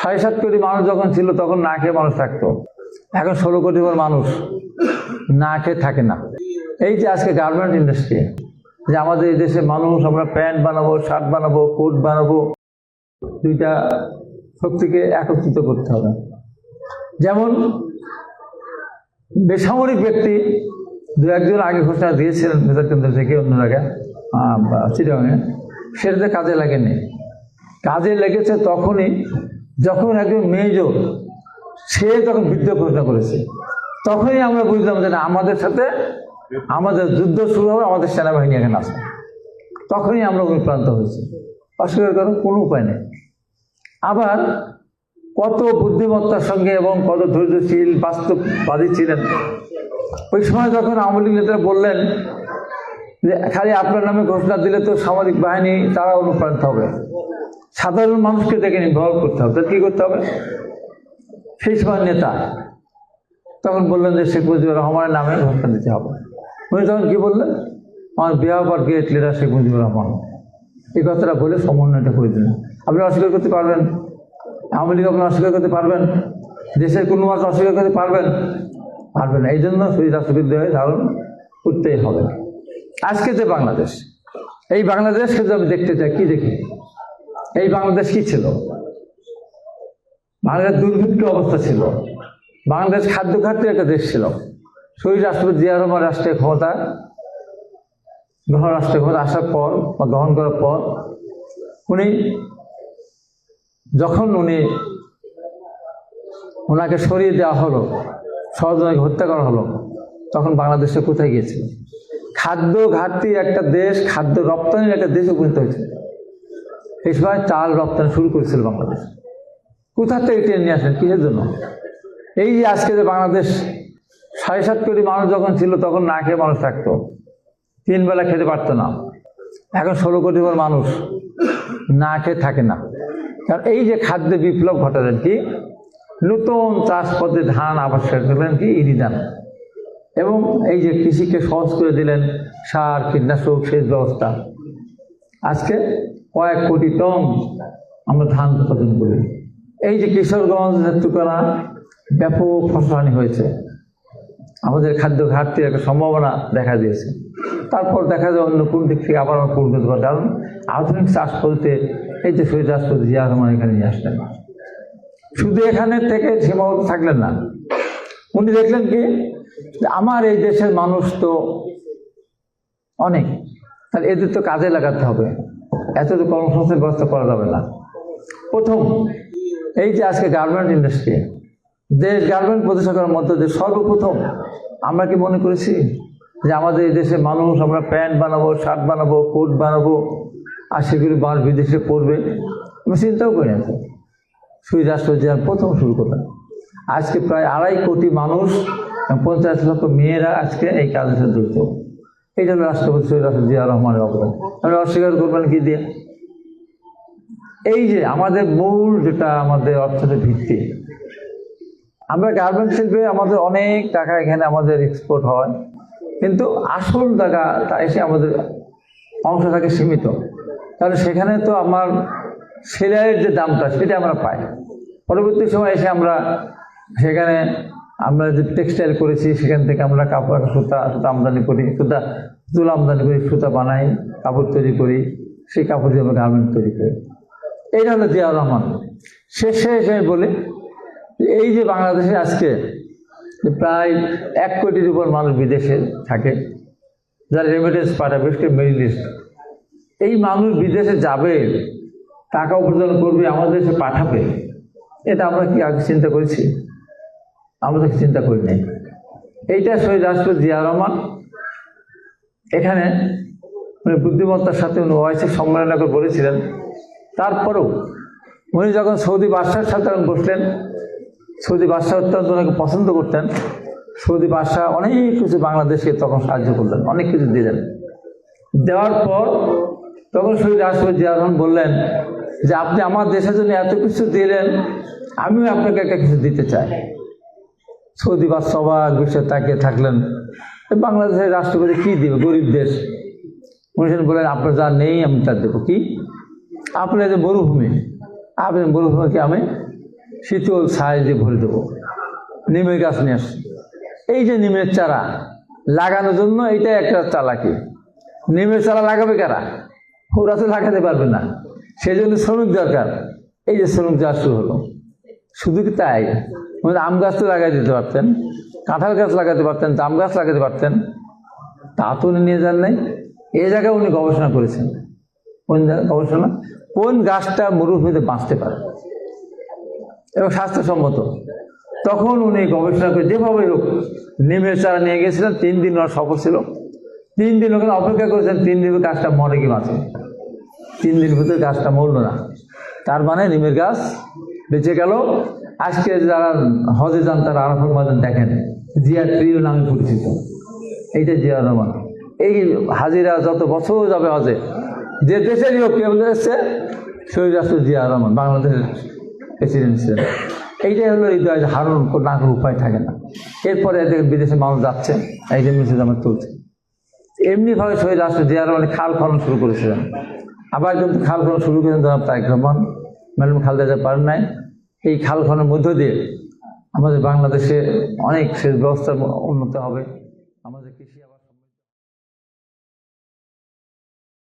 6.7 কোটি মানুষ যখন ছিল তখন না খেয়ে মানুষ থাকতো। এখন 16 কোটি মানুষ না খেয়ে থাকে না। এই যে আজকে গার্মেন্ট ইন্ডাস্ট্রি, যে আমাদের এই দেশে মানুষ আমরা প্যান্ট বানাবো, শার্ট বানাবো, কোট বানাবো, দুইটা শক্তিকে একত্রিত করতে হবে। যেমন বেসামরিক ব্যক্তি দু একজন আগে ঘোষণা দিয়েছিলেন বেতার কেন্দ্র থেকে, অন্য জায়গায় চিটাগাঙে, সেটাতে কাজে লাগেনি। কাজে লেগেছে তখনই যখন একজন মেজর সে তখন বিদ্রোহ ঘোষণা করেছে। তখনই আমরা বুঝলাম যে না, আমাদের সাথে আমাদের যুদ্ধ শুরু হবে, আমাদের সেনাবাহিনী এখানে আসে। তখনই আমরা অনুপ্রান্ত হয়েছি। অস্বীকার করার কোনো উপায় নেই। আবার কত বুদ্ধিমত্তার সঙ্গে এবং কত ধৈর্যশীল বাস্তববাদী ছিলেন। ওই সময় যখন আওয়ামী লীগ নেতারা বললেন যে খালি আপনার নামে ঘোষণা দিলে তো সামরিক বাহিনী তারা অনুপ্রাণিত হবে, সাধারণ মানুষকে দেখে ইনভলভ করতে হবে, কী করতে হবে? সেই সময় নেতা তখন বললেন যে শেখ মুজিবুর রহমানের নামে ঘোষণা দিতে হবে। উনি তখন কী বললেন? আমার behalf are great leader Sheikh Mujibur Rahman, এই কথাটা বলে সমন্বয়টা করে দিলেন। আপনি অস্বীকার করতে পারবেন? আওয়ামী লীগ আপনি অস্বীকার করতে পারবেন? দেশের কোনো মানুষ অস্বীকার করতে পারবেন? পারবেন না। এই জন্য শহীদ রাষ্ট্রবিদ্যালয় ধারণ করতেই হবে। আজকে যে বাংলাদেশ, এই বাংলাদেশকে যদি আমি দেখতে চাই, কি দেখি? এই বাংলাদেশ কি ছিল? বাংলাদেশ দুর্ভিক্ষ অবস্থা ছিল। বাংলাদেশ খাদ্য ঘাটতির একটা দেশ ছিল। শহীদ রাষ্ট্রপতি জিয়া রহমান রাষ্ট্রীয় ক্ষমতা আসার পর বা গ্রহণ করার পর যখন ওনাকে সরিয়ে দেওয়া হলো, ষড়যন্ত্রকে হত্যা করা হলো, তখন বাংলাদেশে কোথায় গিয়েছিল? খাদ্য ঘাটতির একটা দেশ, খাদ্য রপ্তানির একটা দেশে উপনীত হয়েছিল। এই সময় চাল রপ্তানি শুরু করেছিল বাংলাদেশ। কোথা থেকে টেনে নিয়ে আসেন? কিসের জন্য? এই যে আজকে যে বাংলাদেশ 7.5 কোটি মানুষ যখন ছিল তখন না খেয়ে মানুষ থাকতো, 3 বেলা খেতে পারতো না। এখন 16 কোটি মানুষ না খেয়ে থাকে না। কারণ এই যে খাদ্য বিপ্লব ঘটালেন, কি নতুন চাষ পদ্ধতি, ধান আবাদ করলেন, কি ইরিধান, এবং এই যে কৃষিকে সহজ করে দিলেন, সার, কীটনাশক, সেচ ব্যবস্থা। আজকে কয়েক কোটি টন আমরা ধান উৎপাদন করি। এই যে কিশোরগঞ্জ, নেত্রকোনা ব্যাপক ফসলহানি হয়েছে, আমাদের খাদ্য ঘাটতির একটা সম্ভাবনা দেখা দিয়েছে। তারপর দেখা যায় অন্য কোন দিক থেকে আবার পূর্ণ করতে পারে। কারণ আধুনিক চাষ বলতে এই যে শহীদ রাষ্ট্রপতি জিয়া রহমান এখানে নিয়ে আসলেন, শুধু এখানে থেকে সীমাবদ্ধ থাকলেন না। উনি দেখলেন কি, আমার এই দেশের মানুষ তো অনেক, তাহলে এদের তো কাজে লাগাতে হবে, এত তো কর্মসংস্থানের ব্যবস্থা করা যাবে না। প্রথম এই যে আজকে গার্মেন্ট ইন্ডাস্ট্রি, দেশ গার্মেন্ট প্রতিষ্ঠানের মধ্যে যে সর্বপ্রথম আমরা কি মনে করেছি যে আমাদের এই দেশের মানুষ আমরা প্যান্ট বানাবো, শার্ট বানাবো, কোট বানাবো, আর সেগুলি বিদেশে পড়বে? আমি চিন্তাও করি না। শহীদ রাষ্ট্রপতি প্রথম শুরু করলেন। আজকে প্রায় 2.5 কোটি মানুষ, 50 লক্ষ মেয়েরা আজকে এই কাজের সাথে যুক্ত। এই জন্য রাষ্ট্রপতি শহীদ রাষ্ট্রপতি জিয়া রহমানের অবদান আপনি অস্বীকার করবেন কি দিয়ে? এই যে আমাদের মূল যেটা আমাদের অর্থনীতির ভিত্তি, আমরা গার্মেন্ট শিল্পে আমাদের অনেক টাকা এখানে আমাদের এক্সপোর্ট হয়, কিন্তু আসল টাকাটা এসে আমাদের অংশ থাকে সীমিত। তাহলে সেখানে তো আমার সেলাইয়ের যে দামটা সেটা আমরা পাই। পরবর্তী সময় এসে সেখানে আমরা যে টেক্সটাইল করেছি, সেখান থেকে আমরা কাপড়, সুতা আমদানি করি, তুলা আমদানি করি, সুতা বানাই, কাপড় তৈরি করি, সেই কাপড় দিয়ে আমরা গার্মেন্ট তৈরি করি। এইটা হলো জিয়া রহমান। শেষে এসে বলি, এই যে বাংলাদেশে আজকে প্রায় 1 কোটির উপর মানুষ বিদেশে থাকে, যারা রেমিটেন্স পাঠাবে, মিডল ইস্ট, এই মানুষ বিদেশে যাবে, টাকা উপার্জন করবে, আমাদের দেশে পাঠাবে, এটা আমরা কি আগে চিন্তা করেছি? আমরা চিন্তা করি নাই। এইটা শহীদ রাষ্ট্রপতি জিয়া রহমান এখানে বুদ্ধিমত্তার সাথে উনি ওআইসি সম্মেলন করে বলেছিলেন। তারপরেও উনি যখন সৌদি বাদশার সাথে বসলেন, সৌদি বাদশাহ অত্যন্ত ওনাকে পছন্দ করতেন। সৌদি বাদশাহ অনেক কিছু বাংলাদেশকে তখন সাহায্য করলেন, অনেক কিছু দিলেন। দেওয়ার পর তখন শহীদ রাষ্ট্রপতি জিয়া রহমান বললেন যে আপনি আমার দেশের জন্য এত কিছু দিলেন, আমিও আপনাকে একটা কিছু দিতে চাই। সৌদি বাদশাহ অবাক বিষয়ে তাকিয়ে থাকলেন, বাংলাদেশের রাষ্ট্রপতি কি দিবে, গরিব দেশ। উনি বললেন আপনার যা নেই আমি তা দেবো। কি? আপনার যে মরুভূমি, আপনি মরুভূমিকে আমি শীতল ছাই দিয়ে ভরে দেবো। নিমের গাছ নিয়ে আসছি। এই যে নিমের চারা লাগানোর জন্য এইটা একটা চালাকি। নিমের চারা লাগাবে কারা? ওরা তো লাগাতে পারবে না, সেই জন্য শ্রমিক দরকার। এই যে শ্রমিক যাওয়া শুরু হলো। শুধু কি তাই, আম গাছ তো লাগাই দিতে পারতেন, কাঁঠাল গাছ লাগাতে পারতেন, জাম গাছ লাগাতে পারতেন, তা তো উনি নিয়ে যান নাই। এই জায়গায় উনি গবেষণা করেছেন। কোন গবেষণা? কোন গাছটা মরুভূমিতে বাঁচতে পারে এবং স্বাস্থ্যসম্মত। তখন উনি গবেষণা করে যেভাবে হোক নিমের চারা নিয়ে গেছিলেন। 3 দিন ওনার সফর ছিল। 3 দিন ওখানে অপেক্ষা করেছেন 3 দিন গাছটা মরে কি বাঁচে। 3 দিনের ভিতরে গাছটা মরল না। তার মানে নিমের গাছ বেঁচে গেল। আজকে যারা হজে যান তারা আরাফাত ময়দান দেখেন, জিয়া ট্রিও নামে পরিচিত। এইটা জিয়াউর রহমান। এই হাজিরা যত বছর যাবে হজে, যে দেশেরই হোক কে বলে এসছে, শহীদ রাষ্ট্র জিয়াউর রহমান বাংলাদেশের প্রেসিডেন্ট ছিলেন। এইটাই হলো হৃদয়, হারণ না কোনো উপায় থাকে না। এরপরে দেখেন বিদেশে মানুষ যাচ্ছে, এই যে মিছিল আমার তুলছে। এমনিভাবে শহীদ রাষ্ট্র জিয়াউর রহমান খাল খনন শুরু করেছিলেন। আবার কিন্তু খাল খনন শুরু করেছেন জনাব তারেক রহমান, ম্যাডাম খালেদা জিয়া পারেন নাই। এই খাল খননের মধ্য দিয়ে আমাদের বাংলাদেশে অনেক সেচ ব্যবস্থার উন্নত হবে। আমাদের কৃষি